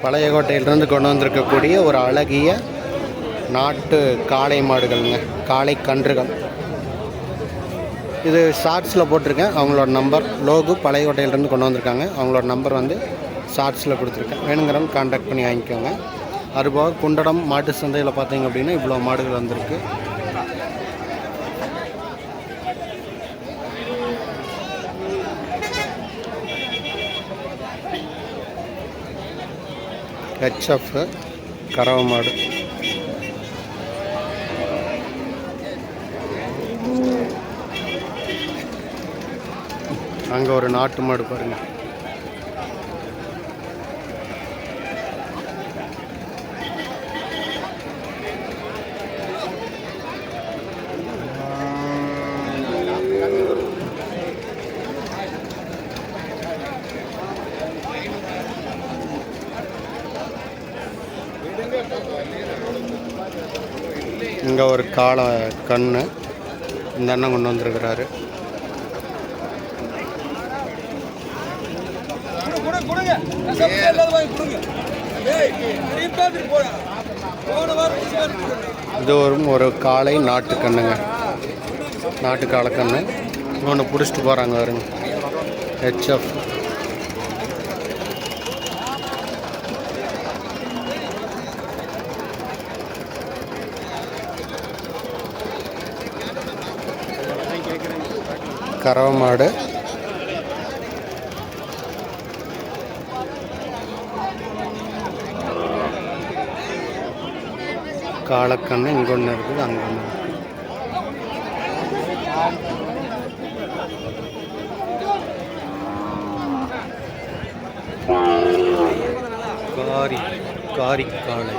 பழையகோட்டையிலிருந்து கொண்டு வந்திருக்கக்கூடிய ஒரு அழகிய நாட்டு காளை மாடுகள்ங்க, காளை கன்றுகள். இது ஷார்ட்ஸில் போட்டிருக்கேன். அவங்களோட நம்பர் லோகு பழையகோட்டையிலேருந்து கொண்டு வந்திருக்காங்க. அவங்களோட நம்பர் வந்து ஷார்ட்ஸில் கொடுத்துருக்கேன். வேணுங்கிறவங்க கான்டாக்ட் பண்ணி வாங்கிக்கோங்க. அதுபோக குண்டடம் மாட்டு சந்தையில் பார்த்தீங்க அப்படின்னா இவ்வளோ மாடுகள் வந்திருக்கு. ஹெச்எஃப் கறவை மாடு. அங்கே ஒரு நாட்டு மாடு பாருங்கள். இங்கே ஒரு காளை கண்ணு இந்த அண்ணன் கொண்டு வந்திருக்கிறாரு. இது ஒரு காளை நாட்டு கண்ணுங்க, நாட்டு காளை கண்ணு. ஒன்று பிடிச்சிட்டு போகிறாங்க வருங்க. ஹெச்எஃப் கறவை மாடு. காளக்கண்ணு இங்கே ஒன்று இருக்குது, அங்கே ஒன்று இருக்குது. காரி காளை.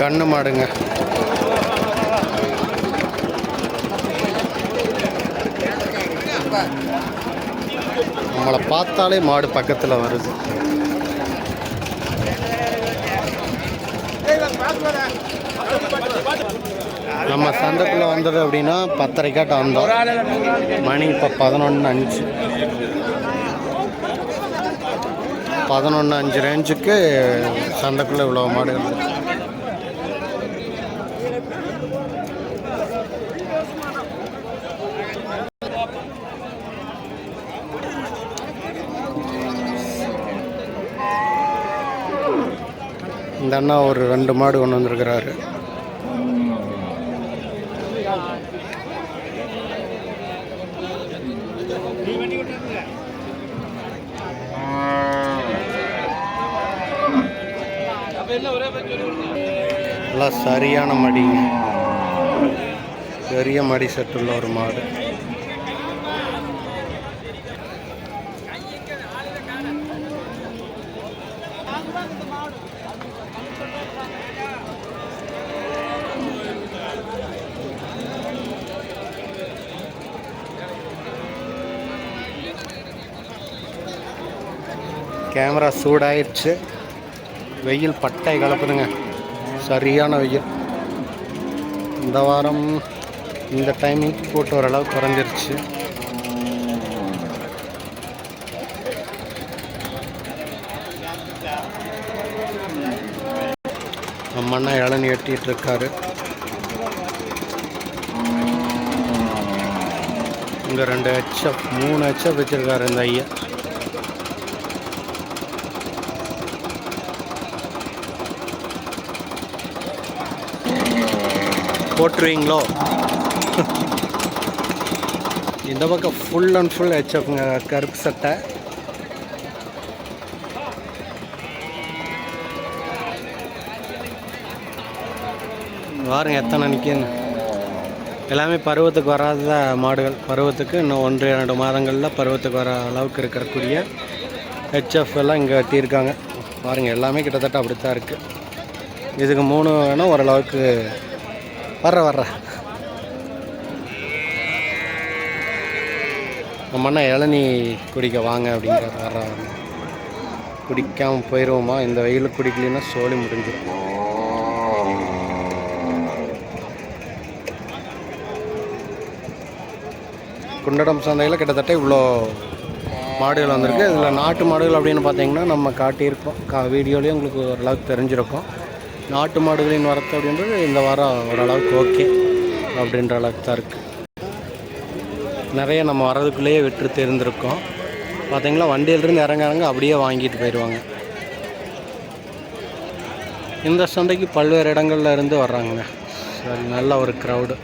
கண்ணு மாடுங்க. நம்மளை பார்த்தாலே மாடு பக்கத்தில் வருது. நம்ம சந்தைக்குள்ளே வந்தது அப்படின்னா 10:30 வந்தோம். மணி இப்போ 11:05. 11:05 ரேஞ்சுக்கு சந்தைக்குள்ளே இவ்வளோ மாடுகள். இந்த அண்ணா ஒரு 2 மாடு கொண்டு வந்திருக்கிறாரு. எல்லாம் சரியான மடி, பெரிய மடி செட்டுள்ள ஒரு மாடு. கேமரா சூடாயிடுச்சு. வெயில் பட்டை கலப்புதுங்க, சரியான வெயில். இந்த வாரம் இந்த டைமிங் போட்டு ஓரளவு குறைஞ்சிருச்சு. அம்மண்ணா இளநீ எட்டிகிட்டு இருக்காரு. இங்கே 2 ஹெச்எஃப் 3 ஹெச்எஃப் வச்சுருக்காரு இந்த ஐயா. போட்டுருவீங்களோ? இந்த பக்கம் ஃபுல் அண்ட் ஃபுல் ஹெச்எஃப்ங்க, கருப்பு சட்டை. பாருங்க எத்தனை நிற்கின்னு. எல்லாமே பருவத்துக்கு வராத மாடுகள். பருவத்துக்கு இன்னும் 1-2 மாதங்களில் பருவத்துக்கு வர அளவுக்கு இருக்கக்கூடிய ஹெச்எஃப் எல்லாம் இங்கே வெட்டியிருக்காங்க. பாருங்கள் எல்லாமே கிட்டத்தட்ட அப்படித்தான் இருக்குது. இதுக்கு 3 வேணால் ஓரளவுக்கு வர்ற நம்மண்ணா இளநீ குடிக்க வாங்க அப்படிங்கிறார். வர்றாங்க, குடிக்காமல் போயிடுவோமா? இந்த வெயிலுக்கு குடிக்கலன்னா சோழி முடிஞ்சிடும். குண்டடம் சந்தையில் கிட்டத்தட்ட இவ்வளோ மாடுகள் வந்திருக்கு. இதில் நாட்டு மாடுகள் அப்படின்னு பார்த்தீங்கன்னா நம்ம காட்டியிருக்கோம், வீடியோலேயே உங்களுக்கு ஓரளவுக்கு தெரிஞ்சிருக்கும். நாட்டு மாடுகளின் வரத்து அப்படின்றது இந்த வாரம் ஓரளவுக்கு ஓகே அப்படின்ற அளவுக்கு தான் இருக்குது. நிறைய நம்ம வரதுக்குள்ளேயே விட்டு தெரிந்திருக்கோம். பார்த்திங்களா, வண்டியிலிருந்து இறங்க அப்படியே வாங்கிட்டு போயிடுவாங்க. இந்த சந்தைக்கு பல்வேறு இடங்கள்ல இருந்து வர்றாங்க. சரி, நல்ல ஒரு க்ரௌடு.